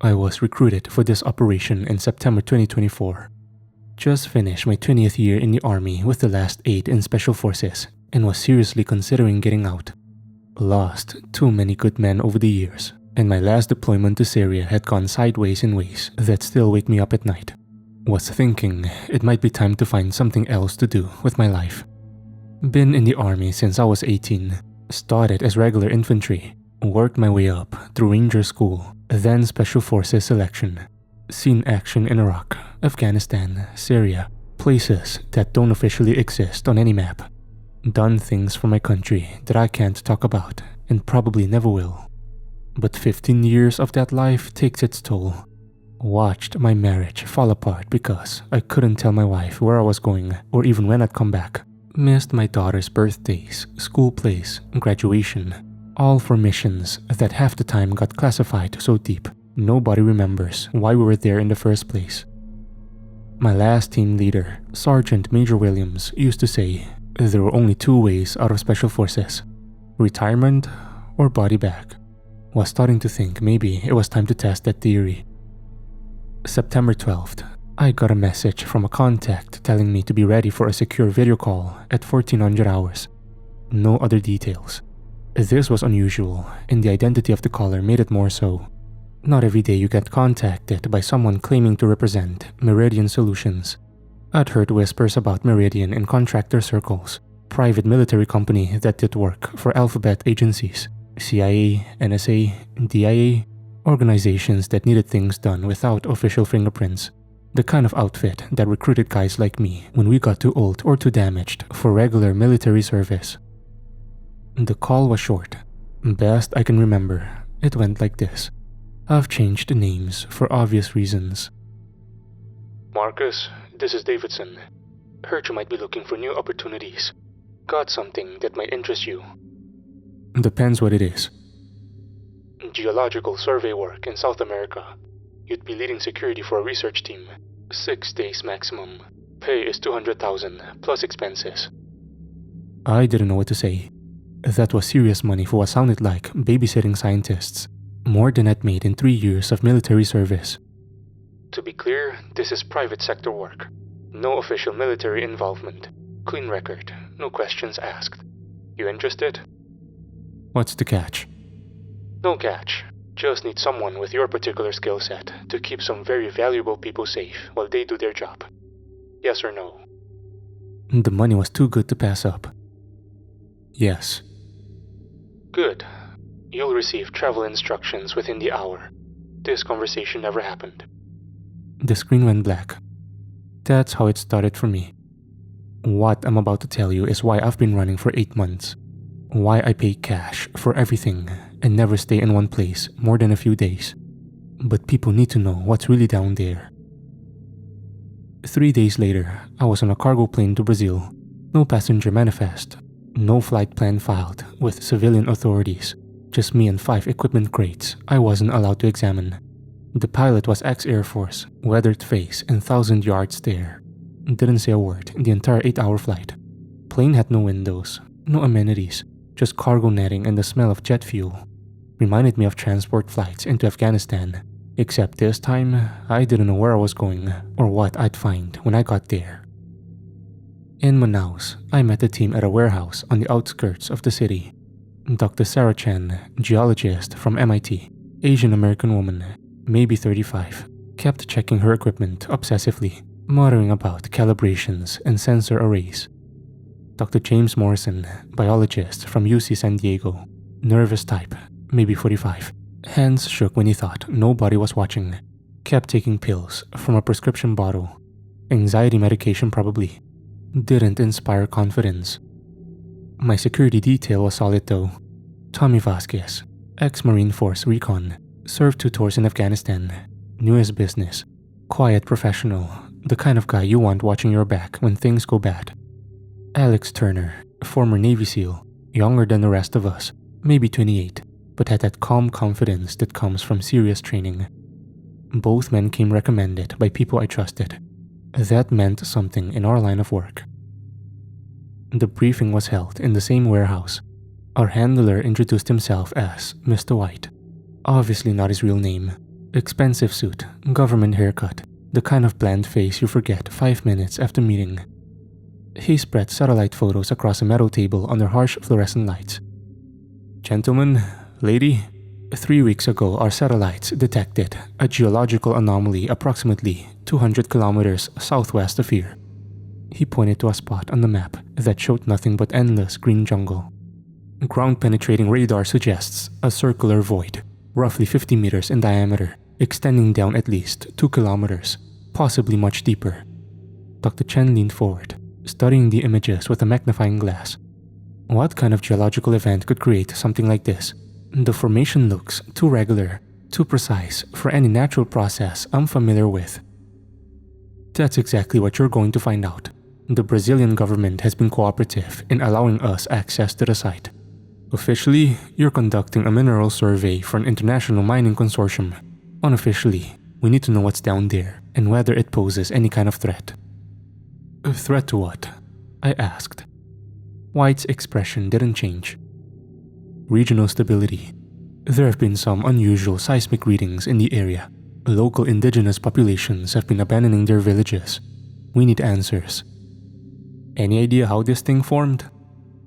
I was recruited for this operation in September 2024. Just finished my 20th year in the army with the last 8 in special forces and was seriously considering getting out. Lost too many good men over the years, and my last deployment to Syria had gone sideways in ways that still wake me up at night. Was thinking it might be time to find something else to do with my life. Been in the army since I was 18, started as regular infantry, worked my way up through Ranger School, then Special Forces selection. Seen action in Iraq, Afghanistan, Syria, places that don't officially exist on any map. Done things for my country that I can't talk about and probably never will. But 15 years of that life takes its toll. Watched my marriage fall apart because I couldn't tell my wife where I was going or even when I'd come back. Missed my daughter's birthdays, school plays, graduation, all for missions that half the time got classified so deep nobody remembers why we were there in the first place. My last team leader, Sergeant Major Williams, used to say there were only 2 ways out of Special Forces: retirement or body bag. Was starting to think maybe it was time to test that theory. September 12th, I got a message from a contact telling me to be ready for a secure video call at 1400 hours. No other details. This was unusual, and the identity of the caller made it more so. Not every day you get contacted by someone claiming to represent Meridian Solutions. I'd heard whispers about Meridian in contractor circles, private military company that did work for alphabet agencies, CIA, NSA, DIA, organizations that needed things done without official fingerprints. The kind of outfit that recruited guys like me when we got too old or too damaged for regular military service. The call was short. Best I can remember, it went like this. I've changed the names for obvious reasons. Marcus, this is Davidson. Heard you might be looking for new opportunities. Got something that might interest you. Depends what it is. Geological survey work in South America. You'd be leading security for a research team. 6 days maximum. Pay is $200,000 plus expenses. I didn't know what to say. That was serious money for what sounded like babysitting scientists. More than I'd made in 3 years of military service. To be clear, this is private sector work. No official military involvement. Clean record. No questions asked. You interested? What's the catch? No catch. Just need someone with your particular skill set to keep some very valuable people safe while they do their job. Yes or no? The money was too good to pass up. Yes. Good. You'll receive travel instructions within the hour. This conversation never happened. The screen went black. That's how it started for me. What I'm about to tell you is why I've been running for 8 months. Why I pay cash for everything and never stay in one place more than a few days. But people need to know what's really down there. 3 days later, I was on a cargo plane to Brazil. No passenger manifest. No flight plan filed with civilian authorities. Just me and 5 equipment crates I wasn't allowed to examine. The pilot was ex-Air Force, weathered face and 1,000-yard stare. Didn't say a word the entire 8-hour flight. Plane had no windows, no amenities, just cargo netting and the smell of jet fuel. Reminded me of transport flights into Afghanistan, except this time I didn't know where I was going or what I'd find when I got there. In Manaus, I met the team at a warehouse on the outskirts of the city. Dr. Sarah Chen, geologist from MIT, Asian American woman, maybe 35, kept checking her equipment obsessively, muttering about calibrations and sensor arrays. Dr. James Morrison, biologist from UC San Diego, nervous type, maybe 45, hands shook when he thought nobody was watching, kept taking pills from a prescription bottle, anxiety medication probably, didn't inspire confidence. My security detail was solid though. Tommy Vasquez, ex-Marine Force Recon, served 2 tours in Afghanistan, knew his business, quiet professional, the kind of guy you want watching your back when things go bad. Alex Turner, former Navy SEAL, younger than the rest of us, maybe 28, but had that calm confidence that comes from serious training. Both men came recommended by people I trusted. That meant something in our line of work. The briefing was held in the same warehouse. Our handler introduced himself as Mr. White. Obviously not his real name. Expensive suit, government haircut, the kind of bland face you forget 5 minutes after meeting. He spread satellite photos across a metal table under harsh fluorescent lights. Gentlemen, lady, 3 weeks ago our satellites detected a geological anomaly approximately 200 kilometers southwest of here. He pointed to a spot on the map that showed nothing but endless green jungle. Ground-penetrating radar suggests a circular void, roughly 50 meters in diameter, extending down at least 2 kilometers, possibly much deeper. Dr. Chen leaned forward, studying the images with a magnifying glass. What kind of geological event could create something like this? The formation looks too regular, too precise for any natural process I'm familiar with. That's exactly what you're going to find out. The Brazilian government has been cooperative in allowing us access to the site. Officially, you're conducting a mineral survey for an international mining consortium. Unofficially, we need to know what's down there and whether it poses any kind of threat. A threat to what? I asked. White's expression didn't change. Regional stability. There have been some unusual seismic readings in the area. Local indigenous populations have been abandoning their villages. We need answers. Any idea how this thing formed?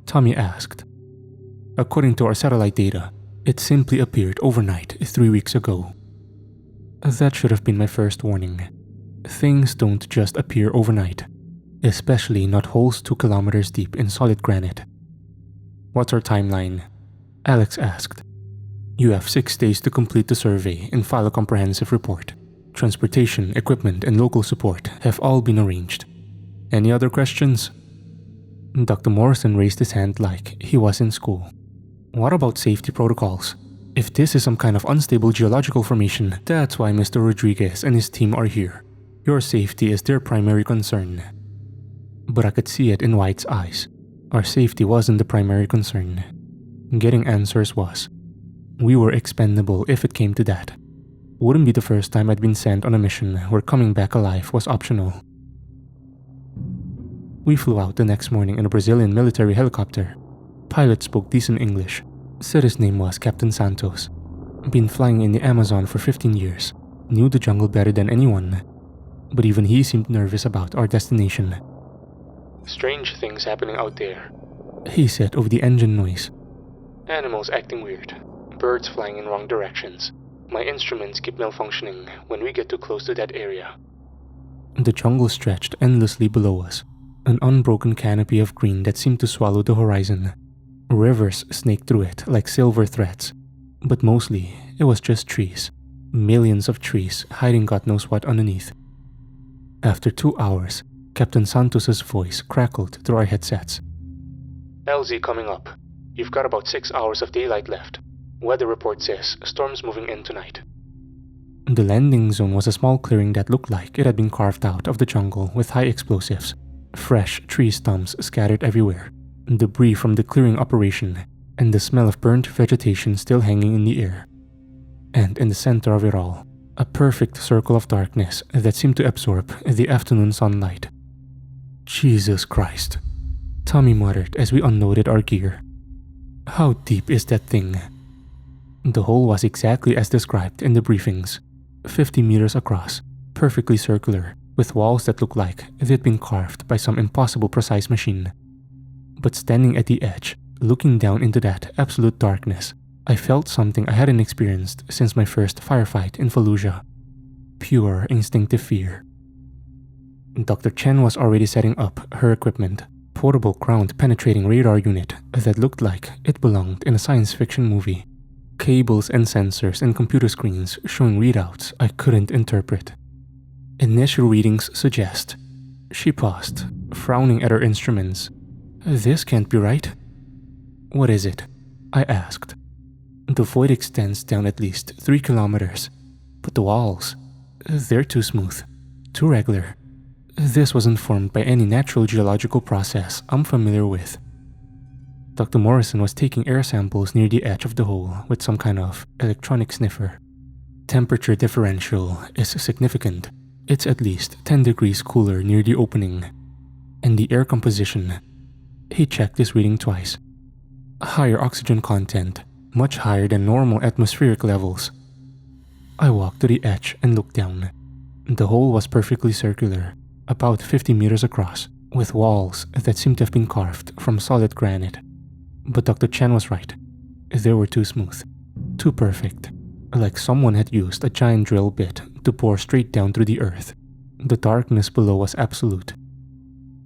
Tommy asked. According to our satellite data, it simply appeared overnight 3 weeks ago. That should have been my first warning. Things don't just appear overnight, especially not holes 2 kilometers deep in solid granite. What's our timeline? Alex asked. You have 6 days to complete the survey and file a comprehensive report. Transportation, equipment, and local support have all been arranged. Any other questions? Dr. Morrison raised his hand like he was in school. What about safety protocols? If this is some kind of unstable geological formation, that's why Mr. Rodriguez and his team are here. Your safety is their primary concern. But I could see it in White's eyes. Our safety wasn't the primary concern. Getting answers was. We were expendable if it came to that. Wouldn't be the first time I'd been sent on a mission where coming back alive was optional. We flew out the next morning in a Brazilian military helicopter. Pilot spoke decent English. Said his name was Captain Santos. Been flying in the Amazon for 15 years. Knew the jungle better than anyone. But even he seemed nervous about our destination. Strange things happening out there, he said over the engine noise. Animals acting weird. Birds flying in wrong directions. My instruments keep malfunctioning when we get too close to that area. The jungle stretched endlessly below us. An unbroken canopy of green that seemed to swallow the horizon. Rivers snaked through it like silver threads. But mostly, it was just trees. Millions of trees hiding God knows what underneath. After 2 hours, Captain Santos's voice crackled through our headsets. LZ coming up. You've got about 6 hours of daylight left. Weather report says storm's moving in tonight. The landing zone was a small clearing that looked like it had been carved out of the jungle with high explosives. Fresh tree stumps scattered everywhere. Debris from the clearing operation, and the smell of burnt vegetation still hanging in the air. And in the center of it all, a perfect circle of darkness that seemed to absorb the afternoon sunlight. Jesus Christ, Tommy muttered as we unloaded our gear. How deep is that thing? The hole was exactly as described in the briefings. 50 meters across, perfectly circular, with walls that looked like they'd been carved by some impossible precise machine. But standing at the edge, looking down into that absolute darkness, I felt something I hadn't experienced since my first firefight in Fallujah. Pure instinctive fear. Dr. Chen was already setting up her equipment, portable ground-penetrating radar unit that looked like it belonged in a science fiction movie. Cables and sensors and computer screens showing readouts I couldn't interpret. Initial readings suggest. She paused, frowning at her instruments. This can't be right. What is it? I asked. The void extends down at least 3 kilometers, but the walls, they're too smooth, too regular. This wasn't formed by any natural geological process I'm familiar with. Dr. Morrison was taking air samples near the edge of the hole with some kind of electronic sniffer. Temperature differential is significant. It's at least 10 degrees cooler near the opening. And the air composition, he checked his reading twice. Higher oxygen content, much higher than normal atmospheric levels. I walked to the edge and looked down. The hole was perfectly circular, about 50 meters across, with walls that seemed to have been carved from solid granite. But Dr. Chen was right. They were too smooth, too perfect, like someone had used a giant drill bit to bore straight down through the earth. The darkness below was absolute.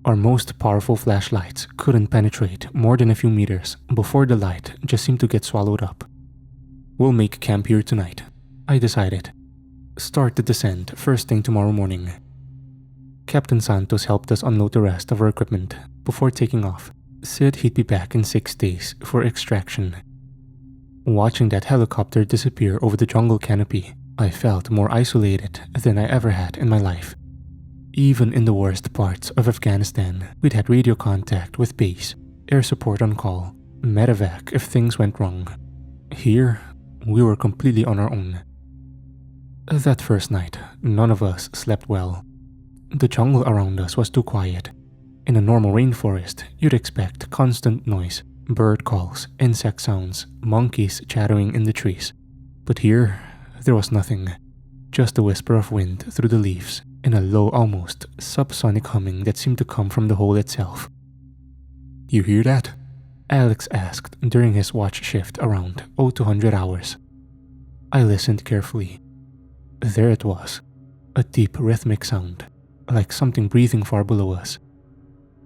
Our most powerful flashlights couldn't penetrate more than a few meters before the light just seemed to get swallowed up. We'll make camp here tonight, I decided. Start the descent first thing tomorrow morning. Captain Santos helped us unload the rest of our equipment before taking off. Said he'd be back in 6 days for extraction. Watching that helicopter disappear over the jungle canopy, I felt more isolated than I ever had in my life. Even in the worst parts of Afghanistan, we'd had radio contact with base, air support on call, medevac if things went wrong. Here, we were completely on our own. That first night, none of us slept well. The jungle around us was too quiet. In a normal rainforest, you'd expect constant noise, bird calls, insect sounds, monkeys chattering in the trees. But here, there was nothing. Just a whisper of wind through the leaves and a low, almost subsonic humming that seemed to come from the hole itself. "You hear that?" Alex asked during his watch shift around 0200 hours. I listened carefully. There it was, a deep rhythmic sound, like something breathing far below us.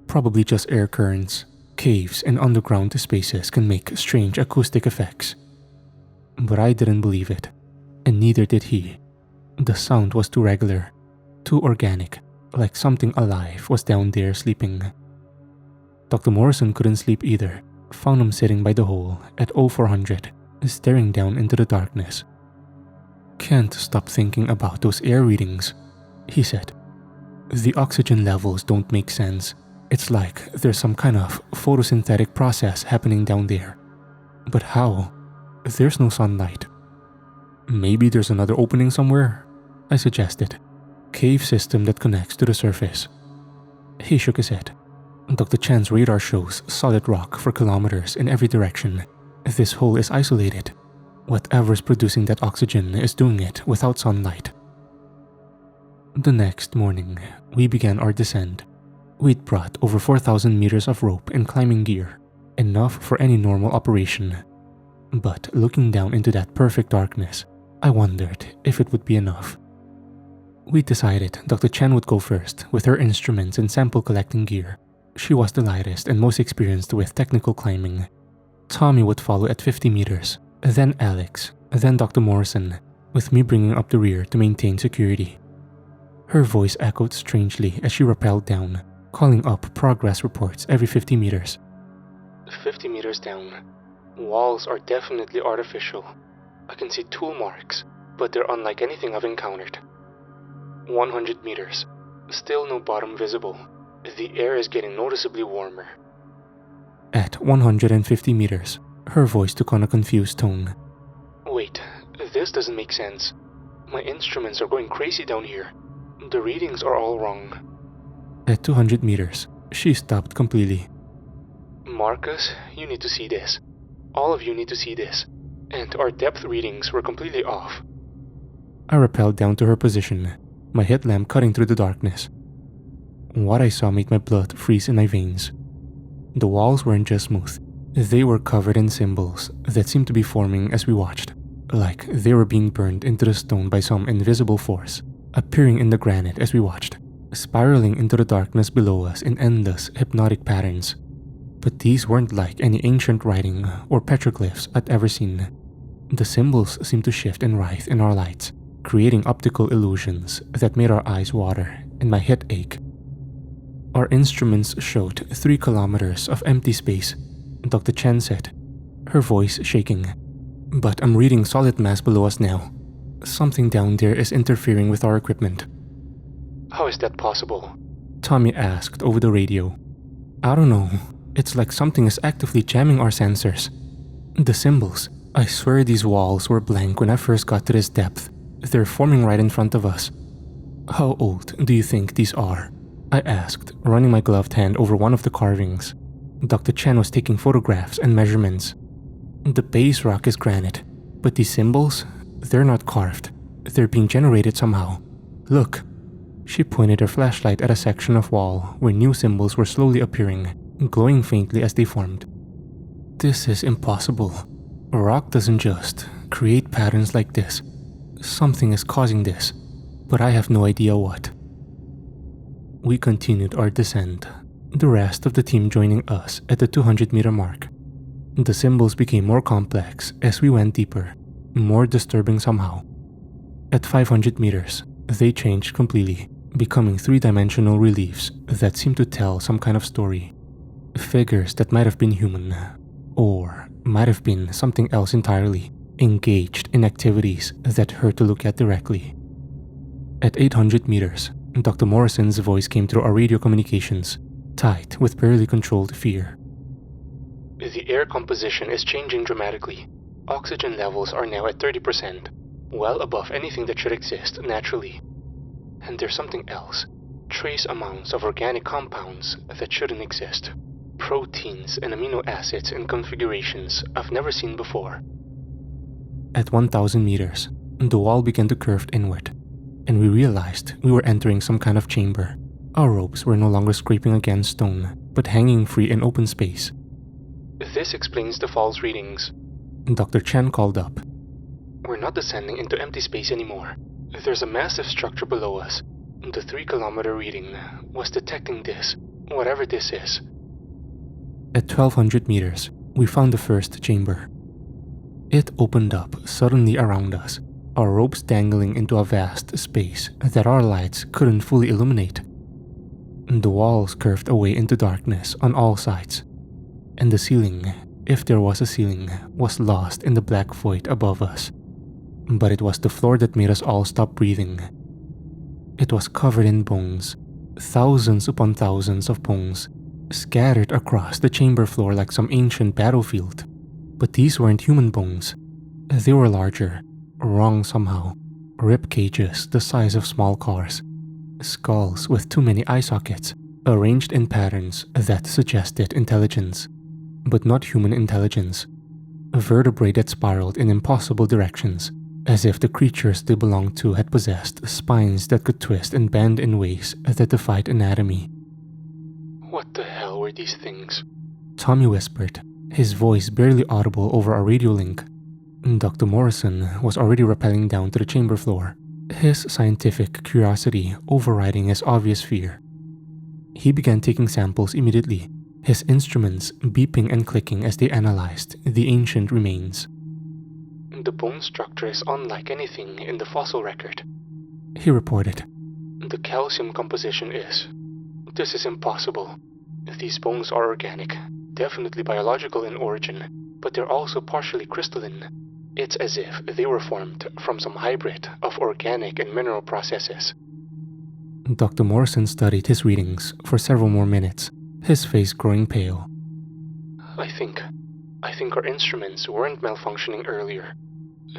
Probably just air currents. Caves and underground spaces can make strange acoustic effects. But I didn't believe it, and neither did he. The sound was too regular, too organic, like something alive was down there sleeping. Dr. Morrison couldn't sleep either. Found him sitting by the hole at 0400, staring down into the darkness. "Can't stop thinking about those air readings," he said. "The oxygen levels don't make sense. It's like there's some kind of photosynthetic process happening down there. But how? There's no sunlight." "Maybe there's another opening somewhere," I suggested. "Cave system that connects to the surface." He shook his head. "Dr. Chan's radar shows solid rock for kilometers in every direction. This hole is isolated. Whatever's producing that oxygen is doing it without sunlight." The next morning, we began our descent. We'd brought over 4,000 meters of rope and climbing gear, enough for any normal operation. But looking down into that perfect darkness, I wondered if it would be enough. We decided Dr. Chen would go first with her instruments and sample collecting gear. She was the lightest and most experienced with technical climbing. Tommy would follow at 50 meters, then Alex, then Dr. Morrison, with me bringing up the rear to maintain security. Her voice echoed strangely as she rappelled down, calling up progress reports every 50 meters. 50 meters down. Walls are definitely artificial. I can see tool marks, but they're unlike anything I've encountered. 100 meters. Still no bottom visible. The air is getting noticeably warmer. At 150 meters, her voice took on a confused tone. Wait, this doesn't make sense. My instruments are going crazy down here. The readings are all wrong. At 200 meters, she stopped completely. Marcus, you need to see this. All of you need to see this. And our depth readings were completely off. I rappelled down to her position, my headlamp cutting through the darkness. What I saw made my blood freeze in my veins. The walls weren't just smooth. They were covered in symbols that seemed to be forming as we watched, like they were being burned into the stone by some invisible force, appearing in the granite as we watched, spiraling into the darkness below us in endless hypnotic patterns. But these weren't like any ancient writing or petroglyphs I'd ever seen. The symbols seemed to shift and writhe in our lights, creating optical illusions that made our eyes water and my head ache. Our instruments showed 3 kilometers of empty space, Dr. Chen said, her voice shaking. "But I'm reading solid mass below us now. Something down there is interfering with our equipment." "How is that possible?" Tommy asked over the radio. "I don't know. It's like something is actively jamming our sensors. The symbols, I swear these walls were blank when I first got to this depth. They're forming right in front of us." "How old do you think these are?" I asked, running my gloved hand over one of the carvings. Dr. Chen was taking photographs and measurements. "The base rock is granite, but these symbols, they're not carved. They're being generated somehow. Look. She pointed her flashlight at a section of wall where new symbols were slowly appearing, glowing faintly as they formed. This is impossible. A rock doesn't just create patterns like this. Something is causing this, but I have no idea what. We continued our descent, the rest of the team joining us at the 200-meter mark. The symbols became more complex as we went deeper, more disturbing somehow. At 500 meters, they changed completely, becoming three-dimensional reliefs that seemed to tell some kind of story. Figures that might have been human, or might have been something else entirely, engaged in activities that hurt to look at directly. At 800 meters, Dr. Morrison's voice came through our radio communications, tight with barely controlled fear. The air composition is changing dramatically. Oxygen levels are now at 30%, well above anything that should exist naturally. And there's something else. Trace amounts of organic compounds that shouldn't exist. Proteins and amino acids in configurations I've never seen before. At 1,000 meters, the wall began to curve inward, and we realized we were entering some kind of chamber. Our ropes were no longer scraping against stone, but hanging free in open space. This explains the false readings. Dr. Chen called up. We're not descending into empty space anymore. There's a massive structure below us. The 3-kilometer reading was detecting this, whatever this is. At 1,200 meters, we found the first chamber. It opened up suddenly around us, our ropes dangling into a vast space that our lights couldn't fully illuminate. The walls curved away into darkness on all sides, and the ceiling, if there was a ceiling, was lost in the black void above us. But it was the floor that made us all stop breathing. It was covered in bones, thousands upon thousands of bones, scattered across the chamber floor like some ancient battlefield. But these weren't human bones. They were larger, wrong somehow, rib cages the size of small cars, skulls with too many eye sockets, arranged in patterns that suggested intelligence, but not human intelligence. Vertebrae that spiraled in impossible directions, as if the creatures they belonged to had possessed spines that could twist and bend in ways that defied anatomy. What the hell were these things? Tommy whispered, his voice barely audible over our radio link. Dr. Morrison was already rappelling down to the chamber floor, his scientific curiosity overriding his obvious fear. He began taking samples immediately, his instruments beeping and clicking as they analyzed the ancient remains. The bone structure is unlike anything in the fossil record, he reported. The calcium composition is. This is impossible. These bones are organic, definitely biological in origin, but they're also partially crystalline. It's as if they were formed from some hybrid of organic and mineral processes. Dr. Morrison studied his readings for several more minutes, his face growing pale. I think our instruments weren't malfunctioning earlier.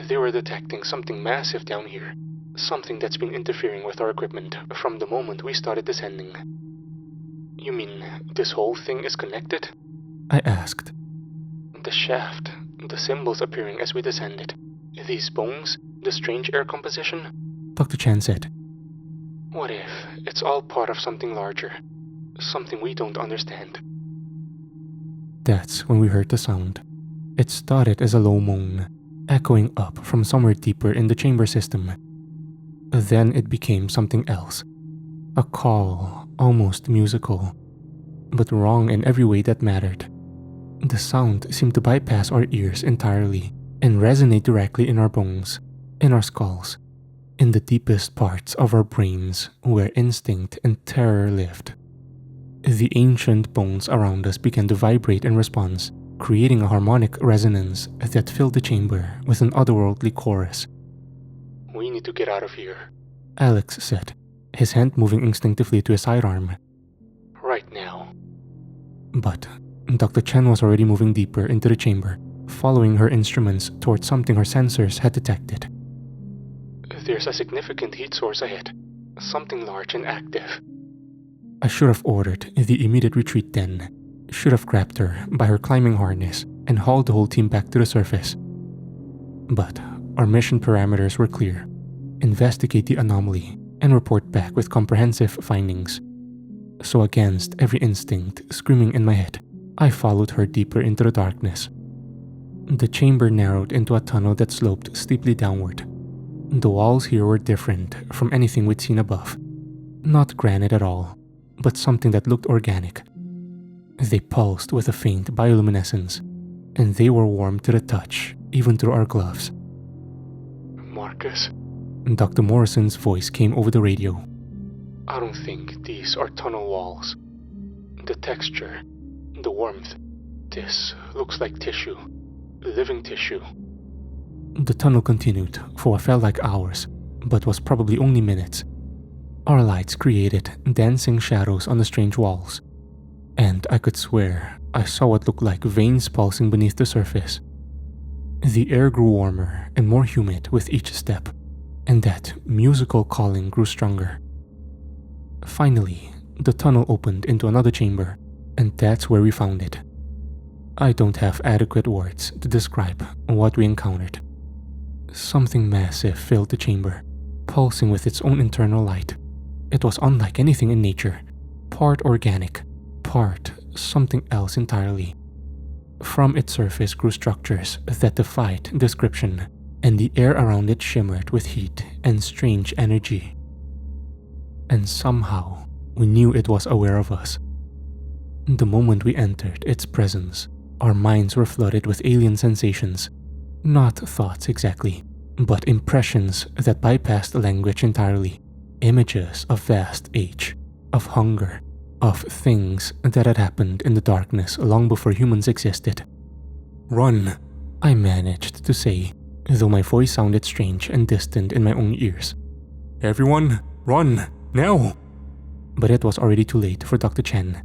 They were detecting something massive down here, something that's been interfering with our equipment from the moment we started descending. You mean this whole thing is connected? I asked. The shaft, the symbols appearing as we descended, these bones, the strange air composition? Dr. Chan said. What if it's all part of something larger, something we don't understand? That's when we heard the sound. It started as a low moan, echoing up from somewhere deeper in the chamber system. Then it became something else. A call, almost musical, but wrong in every way that mattered. The sound seemed to bypass our ears entirely and resonate directly in our bones, in our skulls, in the deepest parts of our brains where instinct and terror lived. The ancient bones around us began to vibrate in response, creating a harmonic resonance that filled the chamber with an otherworldly chorus. We need to get out of here, Alex said, his hand moving instinctively to his sidearm. Right now. But Dr. Chen was already moving deeper into the chamber, following her instruments towards something her sensors had detected. There's a significant heat source ahead, something large and active. I should have ordered the immediate retreat then, should have grabbed her by her climbing harness and hauled the whole team back to the surface. But our mission parameters were clear. investigate the anomaly, and report back with comprehensive findings. So against every instinct screaming in my head, I followed her deeper into the darkness. The chamber narrowed into a tunnel that sloped steeply downward. The walls here were different from anything we'd seen above. Not granite at all, but something that looked organic. They pulsed with a faint bioluminescence, and they were warm to the touch, even through our gloves. Marcus? Dr. Morrison's voice came over the radio. I don't think these are tunnel walls. The texture, the warmth, this looks like tissue. Living tissue. The tunnel continued for what felt like hours, but was probably only minutes. Our lights created dancing shadows on the strange walls, and I could swear I saw what looked like veins pulsing beneath the surface. The air grew warmer and more humid with each step, and that musical calling grew stronger. Finally, the tunnel opened into another chamber, and that's where we found it. I don't have adequate words to describe what we encountered. Something massive filled the chamber, pulsing with its own internal light. It was unlike anything in nature, part organic, part something else entirely. From its surface grew structures that defied description, and the air around it shimmered with heat and strange energy. And somehow, we knew it was aware of us. The moment we entered its presence, our minds were flooded with alien sensations. Not thoughts exactly, but impressions that bypassed language entirely. Images of vast age, of hunger, of things that had happened in the darkness long before humans existed. "Run," I managed to say, though my voice sounded strange and distant in my own ears. "Everyone, run, now!" But it was already too late for Dr. Chen.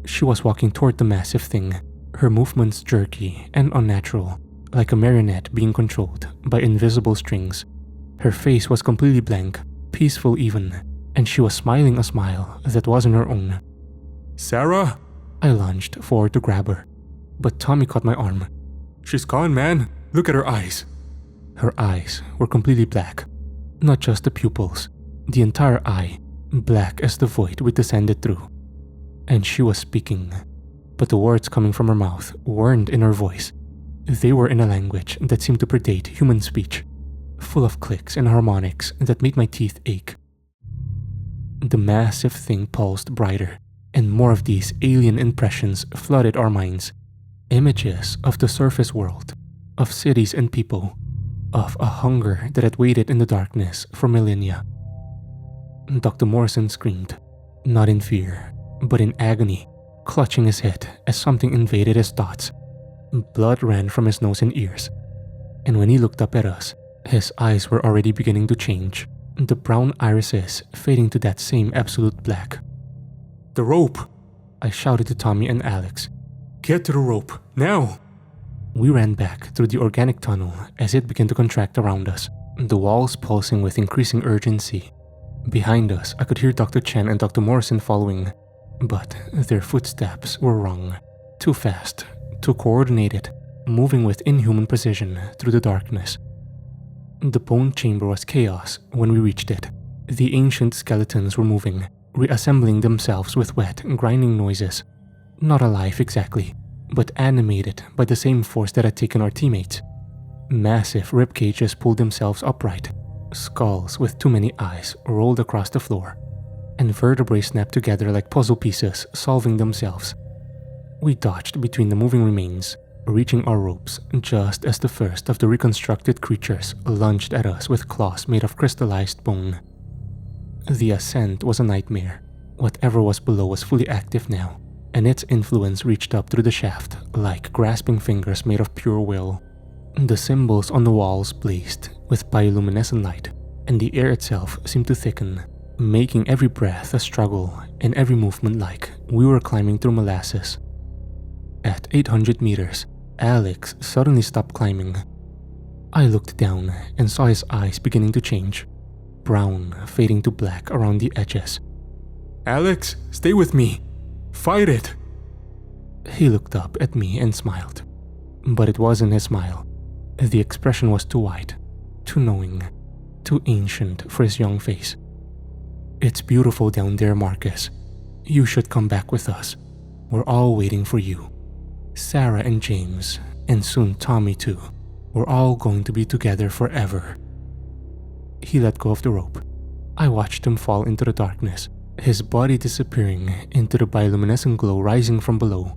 She was walking toward the massive thing, her movements jerky and unnatural, like a marionette being controlled by invisible strings. Her face was completely blank, peaceful even, and she was smiling a smile that wasn't her own. "Sarah?" I lunged forward to grab her, but Tommy caught my arm. "She's gone, man. Look at her eyes." Her eyes were completely black, not just the pupils, the entire eye, black as the void we descended through. And she was speaking, but the words coming from her mouth weren't in her voice. They were in a language that seemed to predate human speech, full of clicks and harmonics that made my teeth ache. The massive thing pulsed brighter, and more of these alien impressions flooded our minds. Images of the surface world, of cities and people, of a hunger that had waited in the darkness for millennia. Dr. Morrison screamed, not in fear, but in agony, clutching his head as something invaded his thoughts. Blood ran from his nose and ears, and when he looked up at us, his eyes were already beginning to change, the brown irises fading to that same absolute black. "The rope!" I shouted to Tommy and Alex. "Get to the rope, now!" We ran back through the organic tunnel as it began to contract around us, the walls pulsing with increasing urgency. Behind us, I could hear Dr. Chen and Dr. Morrison following, but their footsteps were wrong. Too fast, too coordinated, moving with inhuman precision through the darkness. The bone chamber was chaos when we reached it. The ancient skeletons were moving, reassembling themselves with wet, grinding noises. Not alive exactly, but animated by the same force that had taken our teammates. Massive rib cages pulled themselves upright. Skulls with too many eyes rolled across the floor, and vertebrae snapped together like puzzle pieces, solving themselves. We dodged between the moving remains, reaching our ropes just as the first of the reconstructed creatures lunged at us with claws made of crystallized bone. The ascent was a nightmare. Whatever was below was fully active now, and its influence reached up through the shaft like grasping fingers made of pure will. The symbols on the walls blazed with bioluminescent light, and the air itself seemed to thicken, making every breath a struggle and every movement like we were climbing through molasses. At 800 meters, Alex suddenly stopped climbing. I looked down and saw his eyes beginning to change, brown fading to black around the edges. "Alex, stay with me. Fight it!" He looked up at me and smiled, but it wasn't his smile. The expression was too wide, too knowing, too ancient for his young face. "It's beautiful down there, Marcus. You should come back with us. We're all waiting for you. Sarah and James, and soon Tommy too. We're all going to be together forever." He let go of the rope. I watched him fall into the darkness, his body disappearing into the bioluminescent glow rising from below.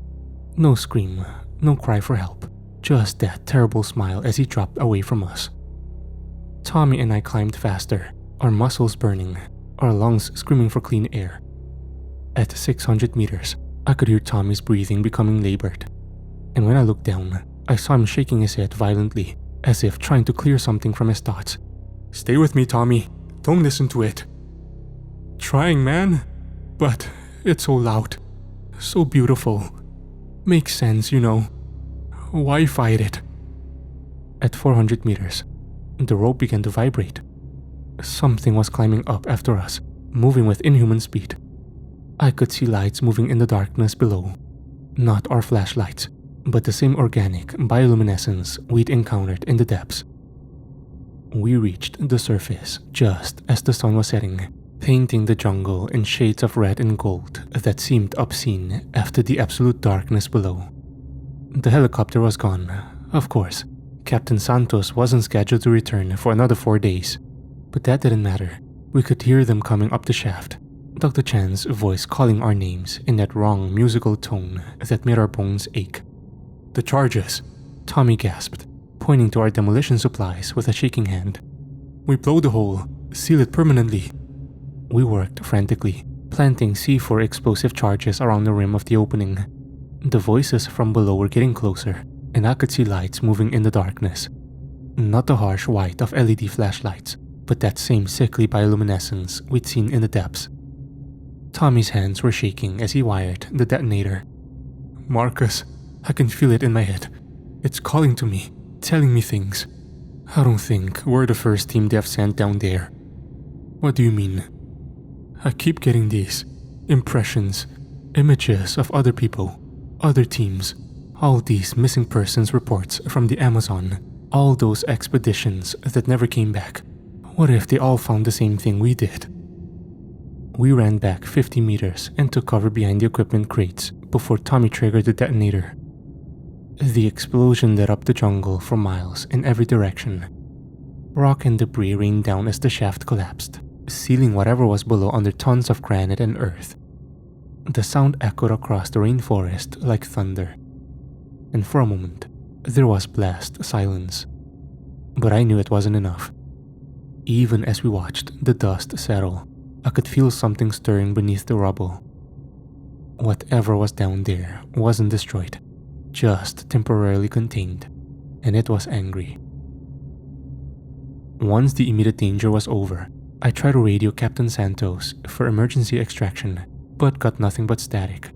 No scream, no cry for help, just that terrible smile as he dropped away from us. Tommy and I climbed faster, our muscles burning, our lungs screaming for clean air. At 600 meters, I could hear Tommy's breathing becoming labored. And when I looked down, I saw him shaking his head violently, as if trying to clear something from his thoughts. "Stay with me, Tommy. Don't listen to it." "Trying, man. But it's so loud. So beautiful. Makes sense, you know. Why fight it?" At 400 meters, the rope began to vibrate. Something was climbing up after us, moving with inhuman speed. I could see lights moving in the darkness below. Not our flashlights, but the same organic bioluminescence we'd encountered in the depths. We reached the surface just as the sun was setting, painting the jungle in shades of red and gold that seemed obscene after the absolute darkness below. The helicopter was gone, of course. Captain Santos wasn't scheduled to return for another 4 days, but that didn't matter. We could hear them coming up the shaft, Dr. Chan's voice calling our names in that wrong musical tone that made our bones ache. "The charges," Tommy gasped, pointing to our demolition supplies with a shaking hand. "We blow the hole, seal it permanently." We worked frantically, planting C4 explosive charges around the rim of the opening. The voices from below were getting closer, and I could see lights moving in the darkness. Not the harsh white of LED flashlights, but that same sickly bioluminescence we'd seen in the depths. Tommy's hands were shaking as he wired the detonator. "Marcus, I can feel it in my head. It's calling to me, telling me things. I don't think we're the first team they've sent down there." "What do you mean?" "I keep getting these impressions, images of other people, other teams, all these missing persons reports from the Amazon, all those expeditions that never came back. What if they all found the same thing we did?" We ran back 50 meters and took cover behind the equipment crates before Tommy triggered the detonator. The explosion lit up the jungle for miles in every direction. Rock and debris rained down as the shaft collapsed, sealing whatever was below under tons of granite and earth. The sound echoed across the rainforest like thunder. And for a moment, there was blast silence. But I knew it wasn't enough. Even as we watched the dust settle, I could feel something stirring beneath the rubble. Whatever was down there wasn't destroyed, just temporarily contained, and it was angry. Once the immediate danger was over, I tried to radio Captain Santos for emergency extraction, but got nothing but static.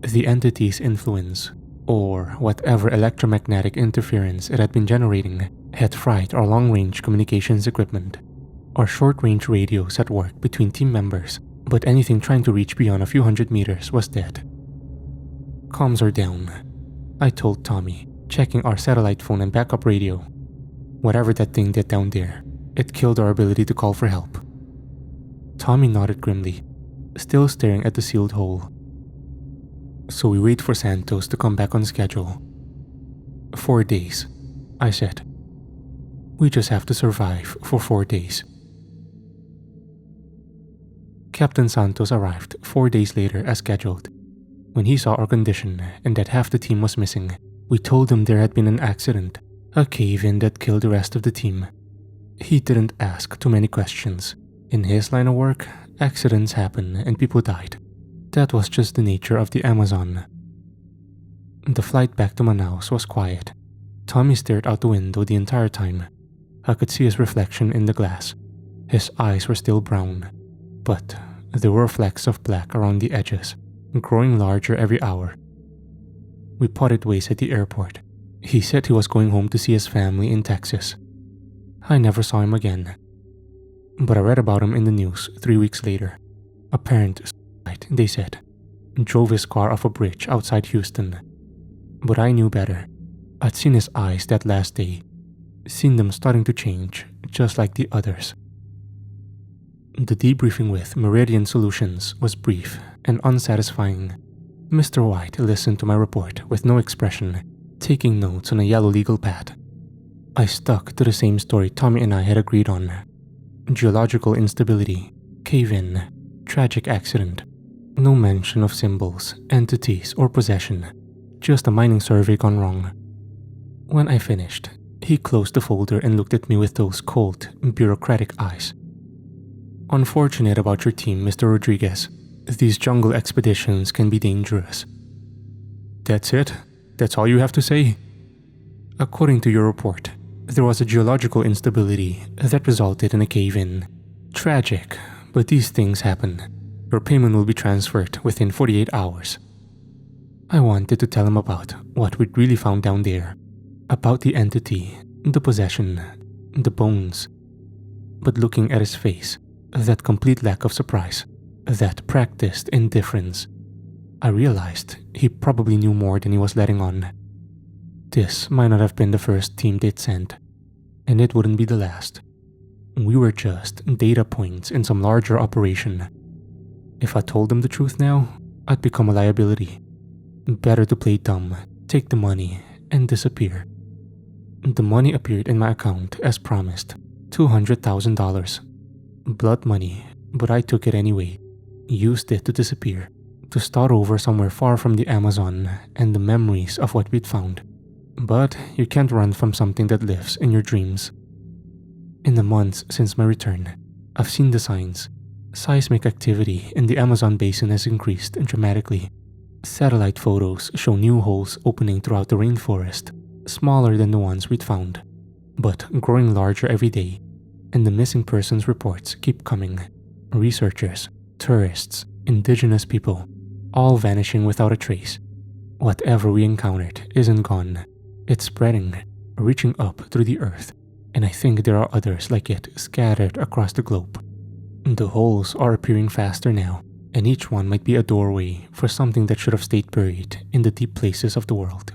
The entity's influence, or whatever electromagnetic interference it had been generating, had fried our long-range communications equipment. Our short-range radios had worked between team members, but anything trying to reach beyond a few hundred meters was dead. "Comms are down," I told Tommy, checking our satellite phone and backup radio. Whatever that thing did down there, it killed our ability to call for help. Tommy nodded grimly, still staring at the sealed hole. "So we wait for Santos to come back on schedule." 4 days, I said. "We just have to survive for 4 days." Captain Santos arrived 4 days later as scheduled. When he saw our condition and that half the team was missing, we told him there had been an accident, a cave-in that killed the rest of the team. He didn't ask too many questions. In his line of work, accidents happen and people died. That was just the nature of the Amazon. The flight back to Manaus was quiet. Tommy stared out the window the entire time. I could see his reflection in the glass. His eyes were still brown, but there were flecks of black around the edges, growing larger every hour. We parted ways at the airport. He said he was going home to see his family in Texas. I never saw him again. But I read about him in the news 3 weeks later. A parent, they said, drove his car off a bridge outside Houston. But I knew better. I'd seen his eyes that last day. seen them starting to change, just like the others. The debriefing with Meridian Solutions was brief and unsatisfying. Mr. White listened to my report with no expression, taking notes on a yellow legal pad. I stuck to the same story Tommy and I had agreed on. Geological instability, cave-in, tragic accident. No mention of symbols, entities, or possession. Just a mining survey gone wrong. When I finished, he closed the folder and looked at me with those cold, bureaucratic eyes. Unfortunate about your team, Mr. Rodriguez. These jungle expeditions can be dangerous. That's it? That's all you have to say? According to your report, there was a geological instability that resulted in a cave-in. Tragic, but these things happen. Your payment will be transferred within 48 hours. I wanted to tell him about what we'd really found down there. About the entity, the possession, the bones. But looking at his face, that complete lack of surprise, that practiced indifference, I realized he probably knew more than he was letting on. This might not have been the first team they'd sent, and it wouldn't be the last. We were just data points in some larger operation. If I told them the truth now, I'd become a liability. Better to play dumb, take the money, and disappear. The money appeared in my account as promised, $200,000. Blood money, but I took it anyway, used it to disappear, to start over somewhere far from the Amazon and the memories of what we'd found. But you can't run from something that lives in your dreams. In the months since my return, I've seen the signs. Seismic activity in the Amazon basin has increased dramatically. Satellite photos show new holes opening throughout the rainforest, smaller than the ones we'd found, but growing larger every day, and the missing persons reports keep coming. Researchers, tourists, indigenous people, all vanishing without a trace. Whatever we encountered isn't gone. It's spreading, reaching up through the earth, and I think there are others like it scattered across the globe. The holes are appearing faster now, and each one might be a doorway for something that should have stayed buried in the deep places of the world.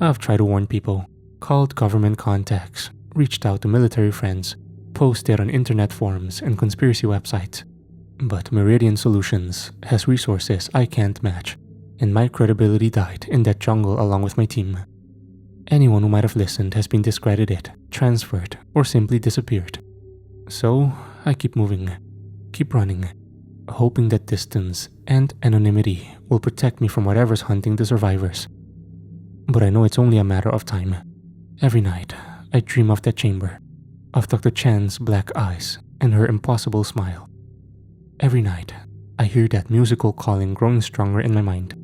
I've tried to warn people, called government contacts, reached out to military friends, posted on internet forums and conspiracy websites. But Meridian Solutions has resources I can't match, and my credibility died in that jungle along with my team. Anyone who might have listened has been discredited, transferred, or simply disappeared. So I keep moving, keep running, hoping that distance and anonymity will protect me from whatever's hunting the survivors. But I know it's only a matter of time. Every night, I dream of that chamber, of Dr. Chan's black eyes and her impossible smile. Every night, I hear that musical calling growing stronger in my mind.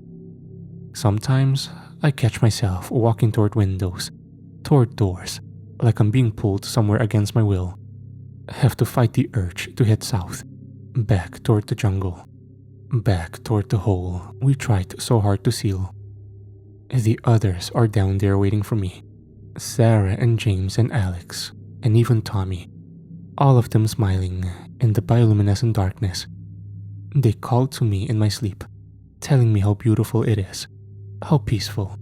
Sometimes, I catch myself walking toward windows, toward doors, like I'm being pulled somewhere against my will. I have to fight the urge to head south, back toward the jungle, back toward the hole we tried so hard to seal. The others are down there waiting for me. Sarah and James and Alex, and even Tommy. All of them smiling in the bioluminescent darkness. They called to me in my sleep, telling me how beautiful it is, how peaceful,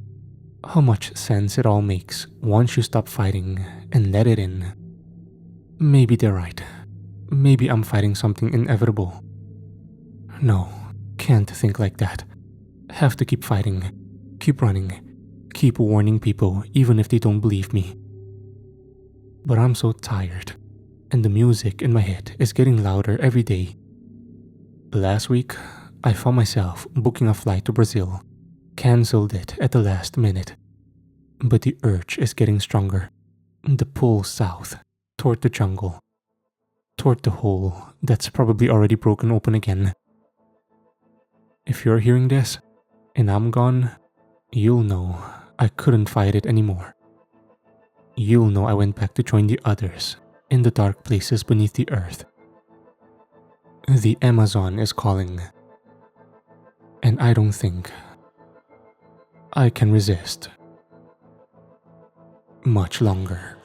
how much sense it all makes once you stop fighting and let it in. Maybe they're right. Maybe I'm fighting something inevitable. No, can't think like that. Have to keep fighting, keep running, keep warning people even if they don't believe me. But I'm so tired, and the music in my head is getting louder every day. Last week, I found myself booking a flight to Brazil, cancelled it at the last minute. But the urge is getting stronger, the pull south, toward the jungle, toward the hole that's probably already broken open again. If you're hearing this, and I'm gone, you'll know I couldn't fight it anymore. You'll know I went back to join the others in the dark places beneath the earth. The Amazon is calling, and I don't think I can resist much longer.